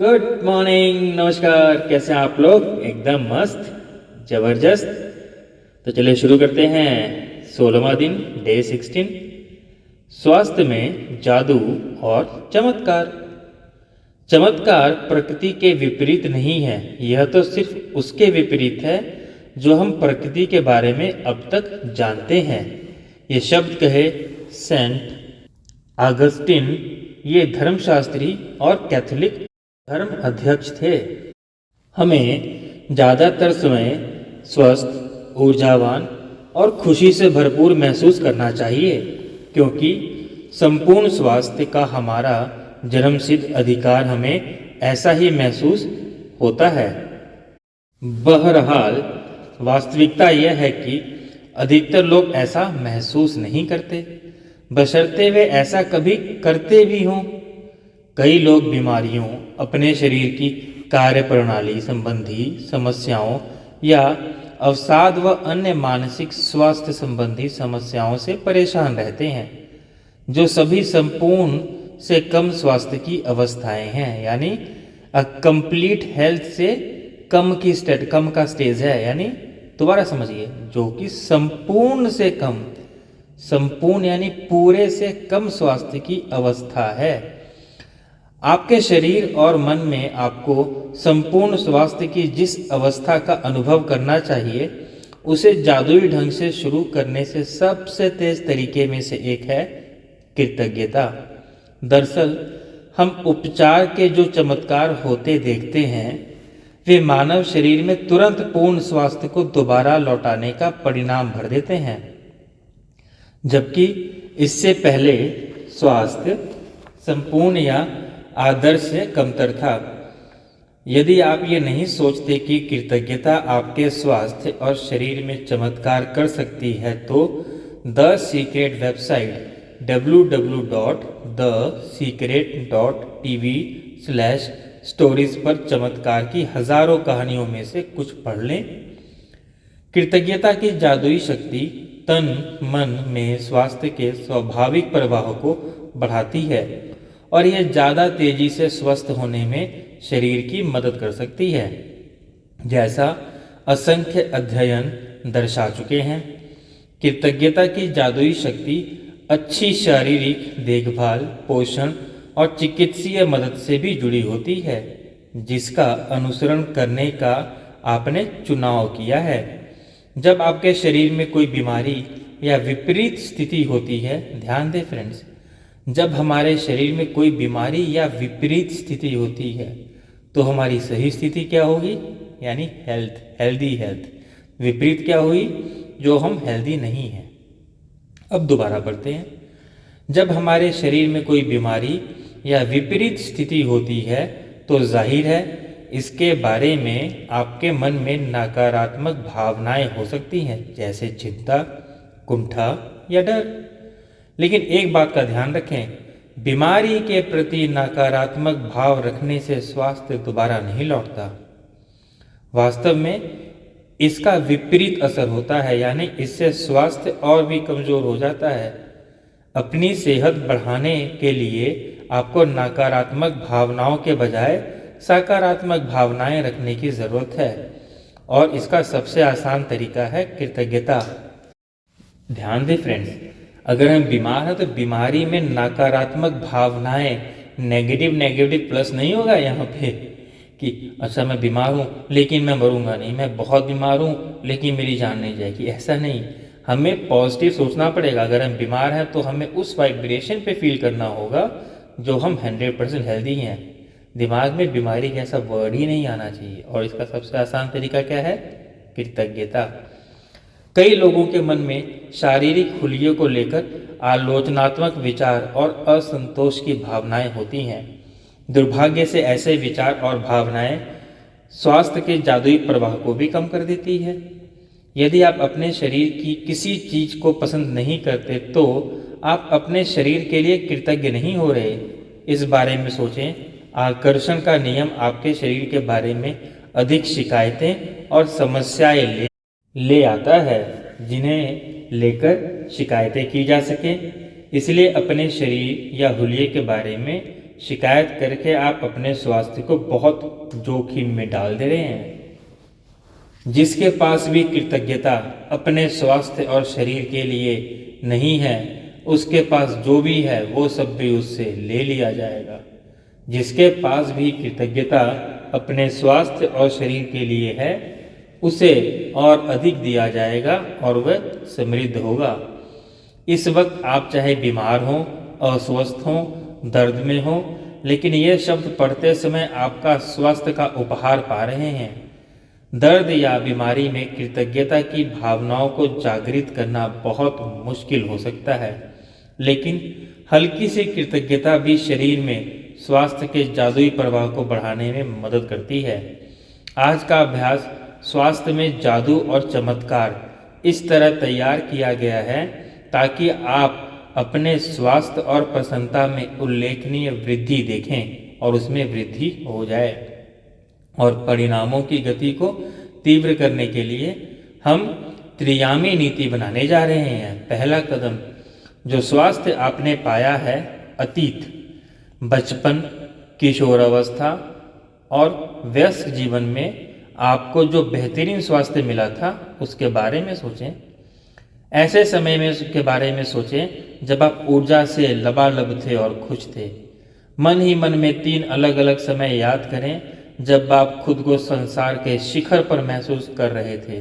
Good morning, नमस्कार। कैसे हैं आप लोग? एकदम मस्त, जबरदस्त। तो चलिए शुरू करते हैं। 16वां दिन, डे 16। स्वास्थ्य में जादू और चमत्कार। चमत्कार प्रकृति के विपरीत नहीं है, यह तो सिर्फ उसके विपरीत है जो हम प्रकृति के बारे में अब तक जानते हैं। ये शब्द कहे सेंट ऑगस्टिन। ये धर्मशास्त्री और कैथोलिक धर्म अध्यक्ष थे। हमें ज़्यादातर समय स्वस्थ, ऊर्जावान और खुशी से भरपूर महसूस करना चाहिए, क्योंकि संपूर्ण स्वास्थ्य का हमारा जन्मसिद्ध अधिकार हमें ऐसा ही महसूस होता है। बहरहाल वास्तविकता यह है कि अधिकतर लोग ऐसा महसूस नहीं करते, बशर्ते वे ऐसा कभी करते भी हों। कई लोग बीमारियों, अपने शरीर की कार्यप्रणाली संबंधी समस्याओं या अवसाद व अन्य मानसिक स्वास्थ्य संबंधी समस्याओं से परेशान रहते हैं, जो सभी संपूर्ण से कम स्वास्थ्य की अवस्थाएं हैं। यानी कंप्लीट हेल्थ से कम का स्टेज है। यानी दोबारा समझिए, जो कि संपूर्ण से कम, संपूर्ण यानी पूरे से कम स्वास्थ्य की अवस्था है। आपके शरीर और मन में आपको संपूर्ण स्वास्थ्य की जिस अवस्था का अनुभव करना चाहिए, उसे जादुई ढंग से शुरू करने से सबसे तेज तरीके में से एक है कृतज्ञता। दरअसल हम उपचार के जो चमत्कार होते देखते हैं, वे मानव शरीर में तुरंत पूर्ण स्वास्थ्य को दोबारा लौटाने का परिणाम भर देते हैं, जबकि इससे पहले स्वास्थ्य संपूर्ण या आदर्श से कमतर था। यदि आप ये नहीं सोचते कि कृतज्ञता आपके स्वास्थ्य और शरीर में चमत्कार कर सकती है, तो द सीक्रेट वेबसाइट www.thesecret.tv/stories पर चमत्कार की हजारों कहानियों में से कुछ पढ़ लें। कृतज्ञता की जादुई शक्ति तन मन में स्वास्थ्य के स्वाभाविक प्रवाह को बढ़ाती है और यह ज़्यादा तेजी से स्वस्थ होने में शरीर की मदद कर सकती है, जैसा असंख्य अध्ययन दर्शा चुके हैं। कृतज्ञता की जादुई शक्ति अच्छी शारीरिक देखभाल, पोषण और चिकित्सीय मदद से भी जुड़ी होती है, जिसका अनुसरण करने का आपने चुनाव किया है। जब आपके शरीर में कोई बीमारी या विपरीत स्थिति होती है, ध्यान दें फ्रेंड्स, जब हमारे शरीर में कोई बीमारी या विपरीत स्थिति होती है, तो हमारी सही स्थिति क्या होगी? यानी हेल्दी हेल्थ। विपरीत क्या हुई? जो हम हेल्दी नहीं हैं। अब दोबारा पढ़ते हैं। जब हमारे शरीर में कोई बीमारी या विपरीत स्थिति होती है, तो जाहिर है इसके बारे में आपके मन में नकारात्मक भावनाएं हो सकती हैं, जैसे चिंता, कुंठा या डर। लेकिन एक बात का ध्यान रखें, बीमारी के प्रति नकारात्मक भाव रखने से स्वास्थ्य दोबारा नहीं लौटता। वास्तव में इसका विपरीत असर होता है, यानी इससे स्वास्थ्य और भी कमजोर हो जाता है। अपनी सेहत बढ़ाने के लिए आपको नकारात्मक भावनाओं के बजाय सकारात्मक भावनाएं रखने की जरूरत है, और इसका सबसे आसान तरीका है कृतज्ञता। ध्यान दें फ्रेंड्स, अगर हम बीमार हैं तो बीमारी में नकारात्मक भावनाएं, नेगेटिव प्लस नहीं होगा यहाँ पे कि अच्छा मैं बीमार हूँ लेकिन मैं मरूंगा नहीं, मैं बहुत बीमार हूँ लेकिन मेरी जान नहीं जाएगी। ऐसा नहीं, हमें पॉजिटिव सोचना पड़ेगा। अगर हम बीमार हैं तो हमें उस वाइब्रेशन पे फील करना होगा जो हम 100% हेल्दी हैं। दिमाग में बीमारी जैसा वर्ड ही नहीं आना चाहिए, और इसका सबसे आसान तरीका क्या है? कृतज्ञता। कई लोगों के मन में शारीरिक हुलिये को लेकर आलोचनात्मक विचार और असंतोष की भावनाएं होती हैं। दुर्भाग्य से ऐसे विचार और भावनाएं स्वास्थ्य के जादुई प्रवाह को भी कम कर देती है। यदि आप अपने शरीर की किसी चीज को पसंद नहीं करते, तो आप अपने शरीर के लिए कृतज्ञ नहीं हो रहे। इस बारे में सोचें। आकर्षण का नियम आपके शरीर के बारे में अधिक शिकायतें और समस्याएं ले आता है, जिन्हें लेकर शिकायतें की जा सकें। इसलिए अपने शरीर या हुलिये के बारे में शिकायत करके आप अपने स्वास्थ्य को बहुत जोखिम में डाल दे रहे हैं। जिसके पास भी कृतज्ञता अपने स्वास्थ्य और शरीर के लिए नहीं है, उसके पास जो भी है वो सब भी उससे ले लिया जाएगा। जिसके पास भी कृतज्ञता अपने स्वास्थ्य और शरीर के लिए है, उसे और अधिक दिया जाएगा और वह समृद्ध होगा। इस वक्त आप चाहे बीमार हों, अस्वस्थ हों, दर्द में हों, लेकिन ये शब्द पढ़ते समय आपका स्वास्थ्य का उपहार पा रहे हैं। दर्द या बीमारी में कृतज्ञता की भावनाओं को जागृत करना बहुत मुश्किल हो सकता है, लेकिन हल्की सी कृतज्ञता भी शरीर में स्वास्थ्य के जादुई प्रभाव को बढ़ाने में मदद करती है। आज का अभ्यास स्वास्थ्य में जादू और चमत्कार इस तरह तैयार किया गया है ताकि आप अपने स्वास्थ्य और प्रसन्नता में उल्लेखनीय वृद्धि देखें और उसमें वृद्धि हो जाए। और परिणामों की गति को तीव्र करने के लिए हम त्रियामी नीति बनाने जा रहे हैं। पहला कदम, जो स्वास्थ्य आपने पाया है अतीत, बचपन, किशोरावस्था और वयस्क जीवन में आपको जो बेहतरीन स्वास्थ्य मिला था उसके बारे में सोचें। ऐसे समय में उसके बारे में सोचें जब आप ऊर्जा से लबालब थे और खुश थे। मन ही मन में 3 अलग अलग समय याद करें जब आप खुद को संसार के शिखर पर महसूस कर रहे थे।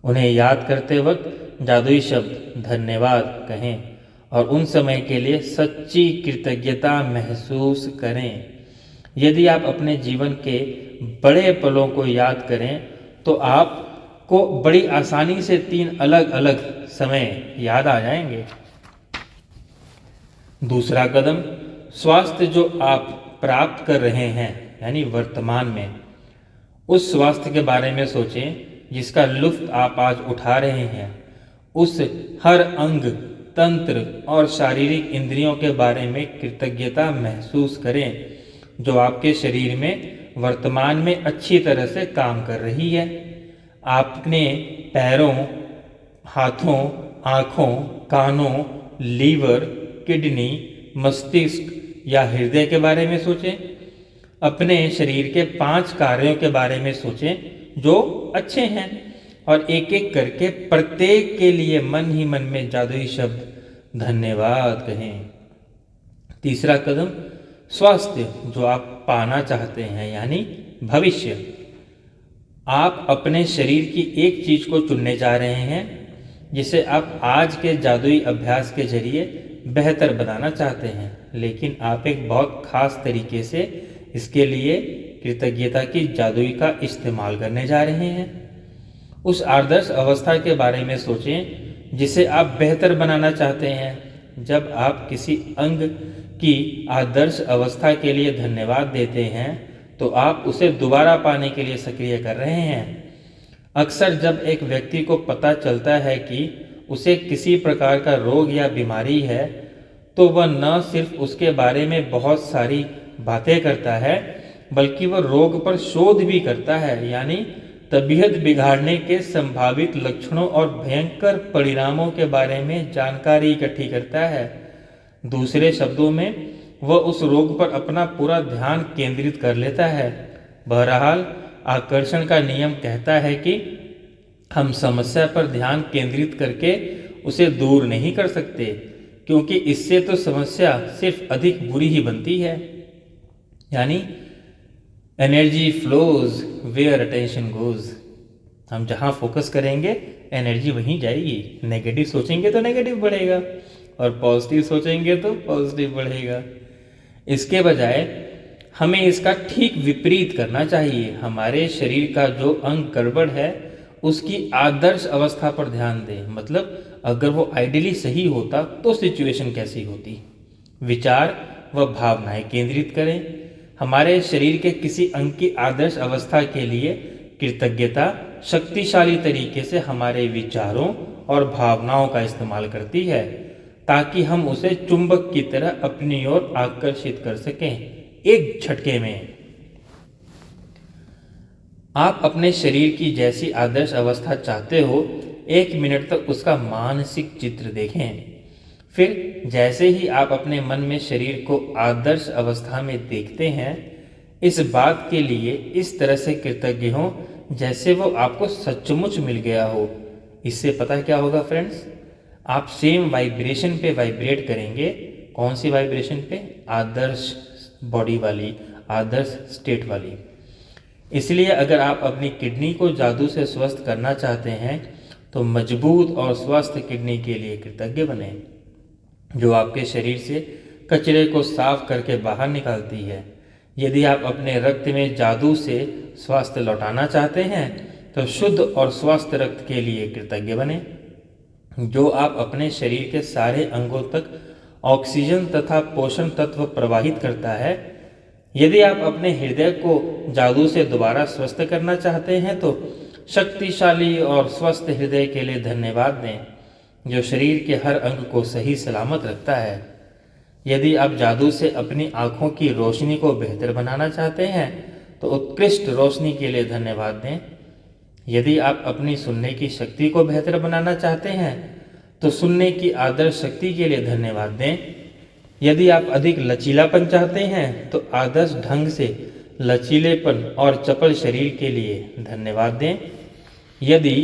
उन्हें याद करते वक्त जादुई शब्द धन्यवाद कहें और उन समय के लिए सच्ची कृतज्ञता महसूस करें। यदि आप अपने जीवन के बड़े पलों को याद करें तो आपको बड़ी आसानी से 3 अलग अलग समय याद आ जाएंगे। दूसरा कदम, स्वास्थ्य जो आप प्राप्त कर रहे हैं यानी वर्तमान में, उस स्वास्थ्य के बारे में सोचें जिसका लुत्फ आप आज उठा रहे हैं। उस हर अंग, तंत्र और शारीरिक इंद्रियों के बारे में कृतज्ञता महसूस करें जो आपके शरीर में वर्तमान में अच्छी तरह से काम कर रही है। आपने पैरों, हाथों, आँखों, कानों, लीवर, किडनी, मस्तिष्क या हृदय के बारे में सोचें। अपने शरीर के 5 कार्यों के बारे में सोचें जो अच्छे हैं और एक एक करके प्रत्येक के लिए मन ही मन में जादुई शब्द धन्यवाद कहें। तीसरा कदम, स्वास्थ्य जो आप पाना चाहते हैं यानी भविष्य। आप अपने शरीर की एक चीज को चुनने जा रहे हैं जिसे आप आज के जादुई अभ्यास के जरिए बेहतर बनाना चाहते हैं, लेकिन आप एक बहुत खास तरीके से इसके लिए कृतज्ञता की जादुई का इस्तेमाल करने जा रहे हैं। उस आदर्श अवस्था के बारे में सोचें जिसे आप बेहतर बनाना चाहते हैं। जब आप किसी अंग की आदर्श अवस्था के लिए धन्यवाद देते हैं तो आप उसे दोबारा पाने के लिए सक्रिय कर रहे हैं। अक्सर जब एक व्यक्ति को पता चलता है कि उसे किसी प्रकार का रोग या बीमारी है तो वह न सिर्फ उसके बारे में बहुत सारी बातें करता है बल्कि वह रोग पर शोध भी करता है, यानी तबीयत बिगाड़ने के संभावित लक्षणों और भयंकर परिणामों के बारे में जानकारी इकट्ठी करता है। दूसरे शब्दों में वह उस रोग पर अपना पूरा ध्यान केंद्रित कर लेता है। बहरहाल आकर्षण का नियम कहता है कि हम समस्या पर ध्यान केंद्रित करके उसे दूर नहीं कर सकते, क्योंकि इससे तो समस्या सिर्फ अधिक बुरी ही बनती है। यानी energy flows where attention goes. हम जहाँ फोकस करेंगे एनर्जी वहीं जाएगी। नेगेटिव सोचेंगे तो नेगेटिव बढ़ेगा और पॉजिटिव सोचेंगे तो पॉजिटिव बढ़ेगा। इसके बजाय हमें इसका ठीक विपरीत करना चाहिए। हमारे शरीर का जो अंग गड़बड़ है उसकी आदर्श अवस्था पर ध्यान दें। मतलब अगर वो आइडियली सही होता तो सिचुएशन कैसी होती। विचार व भावनाएं केंद्रित करें। हमारे शरीर के किसी अंग की आदर्श अवस्था के लिए कृतज्ञता शक्तिशाली तरीके से हमारे विचारों और भावनाओं का इस्तेमाल करती है ताकि हम उसे चुंबक की तरह अपनी ओर आकर्षित कर सकें एक झटके में। आप अपने शरीर की जैसी आदर्श अवस्था चाहते हो 1 मिनट तक उसका मानसिक चित्र देखें। फिर जैसे ही आप अपने मन में शरीर को आदर्श अवस्था में देखते हैं, इस बात के लिए इस तरह से कृतज्ञ हों जैसे वो आपको सचमुच मिल गया हो। इससे पता क्या होगा फ्रेंड्स, आप सेम वाइब्रेशन पे वाइब्रेट करेंगे। कौन सी वाइब्रेशन पे? आदर्श बॉडी वाली, आदर्श स्टेट वाली। इसलिए अगर आप अपनी किडनी को जादू से स्वस्थ करना चाहते हैं तो मजबूत और स्वस्थ किडनी के लिए कृतज्ञ बने, जो आपके शरीर से कचरे को साफ करके बाहर निकालती है। यदि आप अपने रक्त में जादू से स्वास्थ्य लौटाना चाहते हैं तो शुद्ध और स्वस्थ रक्त के लिए कृतज्ञ बने, जो आप अपने शरीर के सारे अंगों तक ऑक्सीजन तथा पोषण तत्व प्रवाहित करता है। यदि आप अपने हृदय को जादू से दोबारा स्वस्थ करना चाहते हैं तो शक्तिशाली और स्वस्थ हृदय के लिए धन्यवाद दें, जो शरीर के हर अंग को सही सलामत रखता है। यदि आप जादू से अपनी आँखों की रोशनी को बेहतर बनाना चाहते हैं तो उत्कृष्ट रोशनी के लिए धन्यवाद दें। यदि आप अपनी सुनने की शक्ति को बेहतर बनाना चाहते हैं तो सुनने की आदर्श शक्ति के लिए धन्यवाद दें। यदि आप अधिक लचीलापन चाहते हैं तो आदर्श ढंग से लचीलेपन और चपल शरीर के लिए धन्यवाद दें। यदि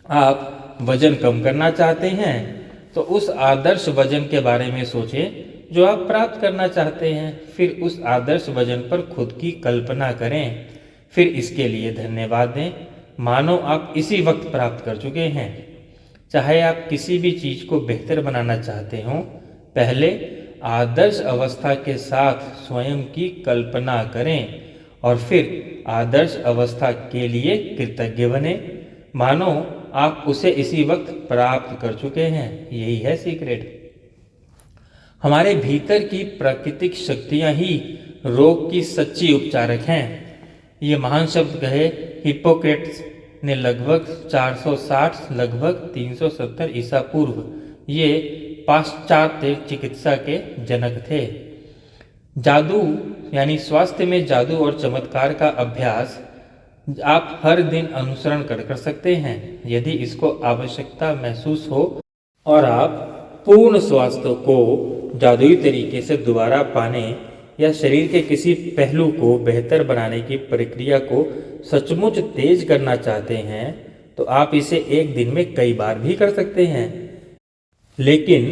आप वजन कम करना चाहते हैं तो उस आदर्श वजन के बारे में सोचें जो आप प्राप्त करना चाहते हैं। फिर उस आदर्श वजन पर खुद की कल्पना करें, फिर इसके लिए धन्यवाद दें, मानो आप इसी वक्त प्राप्त कर चुके हैं। चाहे आप किसी भी चीज़ को बेहतर बनाना चाहते हों, पहले आदर्श अवस्था के साथ स्वयं की कल्पना करें और फिर आदर्श अवस्था के लिए कृतज्ञ बने, मानो आप उसे इसी वक्त प्राप्त कर चुके हैं। यही है सीक्रेट। हमारे भीतर की प्राकृतिक शक्तियां ही रोग की सच्ची उपचारक हैं। ये महान शब्द कहे हिप्पोक्रेट्स ने लगभग 460 लगभग 370 ईसा पूर्व। ये पाश्चात्य चिकित्सा के जनक थे। जादू यानी स्वास्थ्य में जादू और चमत्कार का अभ्यास आप हर दिन अनुसरण कर सकते हैं। यदि इसको आवश्यकता महसूस हो और आप पूर्ण स्वास्थ्य को जादुई तरीके से दोबारा पाने या शरीर के किसी पहलू को बेहतर बनाने की प्रक्रिया को सचमुच तेज करना चाहते हैं तो आप इसे एक दिन में कई बार भी कर सकते हैं। लेकिन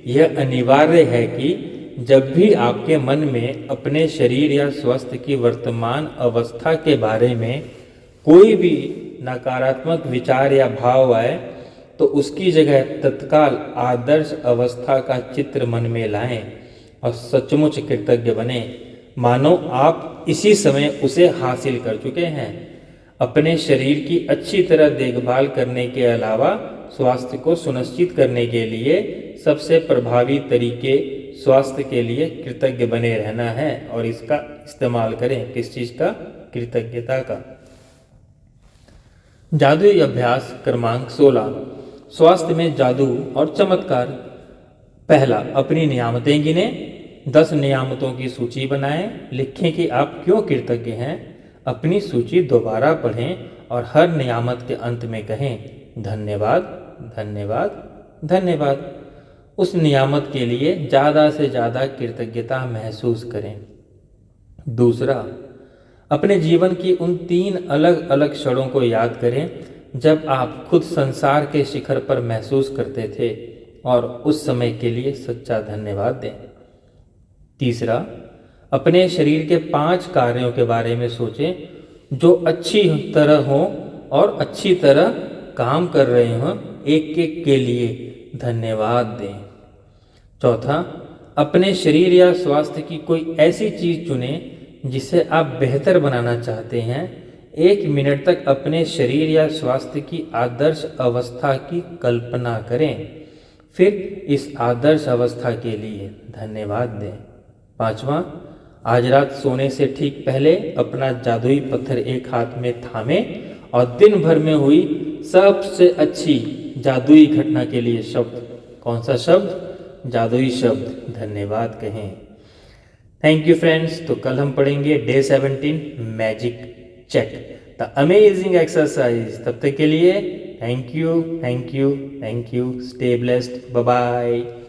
यह अनिवार्य है कि जब भी आपके मन में अपने शरीर या स्वास्थ्य की वर्तमान अवस्था के बारे में कोई भी नकारात्मक विचार या भाव आए तो उसकी जगह तत्काल आदर्श अवस्था का चित्र मन में लाएं और सचमुच कृतज्ञ बने, मानो आप इसी समय उसे हासिल कर चुके हैं। अपने शरीर की अच्छी तरह देखभाल करने के अलावा स्वास्थ्य को सुनिश्चित करने के लिए सबसे प्रभावी तरीके स्वास्थ्य के लिए कृतज्ञ बने रहना है और इसका इस्तेमाल करें। किस चीज़ का? कृतज्ञता का। जादुई अभ्यास क्रमांक 16, स्वास्थ्य में जादू और चमत्कार। पहला, अपनी नियामतें गिनें। 10 नियामतों की सूची बनाएं। लिखें कि आप क्यों कृतज्ञ हैं। अपनी सूची दोबारा पढ़ें और हर नियामत के अंत में कहें धन्यवाद, धन्यवाद, धन्यवाद। उस नियामत के लिए ज़्यादा से ज़्यादा कृतज्ञता महसूस करें। दूसरा, अपने जीवन की उन 3 अलग अलग क्षणों को याद करें जब आप खुद संसार के शिखर पर महसूस करते थे और उस समय के लिए सच्चा धन्यवाद दें। तीसरा, अपने शरीर के 5 कार्यों के बारे में सोचें जो अच्छी तरह हों और अच्छी तरह काम कर रहे हों। एक एक के लिए धन्यवाद दें। चौथा, अपने शरीर या स्वास्थ्य की कोई ऐसी चीज़ चुनें जिसे आप बेहतर बनाना चाहते हैं। 1 मिनट तक अपने शरीर या स्वास्थ्य की आदर्श अवस्था की कल्पना करें, फिर इस आदर्श अवस्था के लिए धन्यवाद दें। पांचवा, आज रात सोने से ठीक पहले अपना जादुई पत्थर एक हाथ में थामें और दिन भर में हुई सबसे अच्छी जादुई घटना के लिए शब्द, कौन सा शब्द? जादुई शब्द धन्यवाद कहें। Thank you friends. तो कल हम पढ़ेंगे day 17 magic check, the amazing exercise. तब तक के लिए thank you, thank you, thank you. Stay blessed. Bye bye.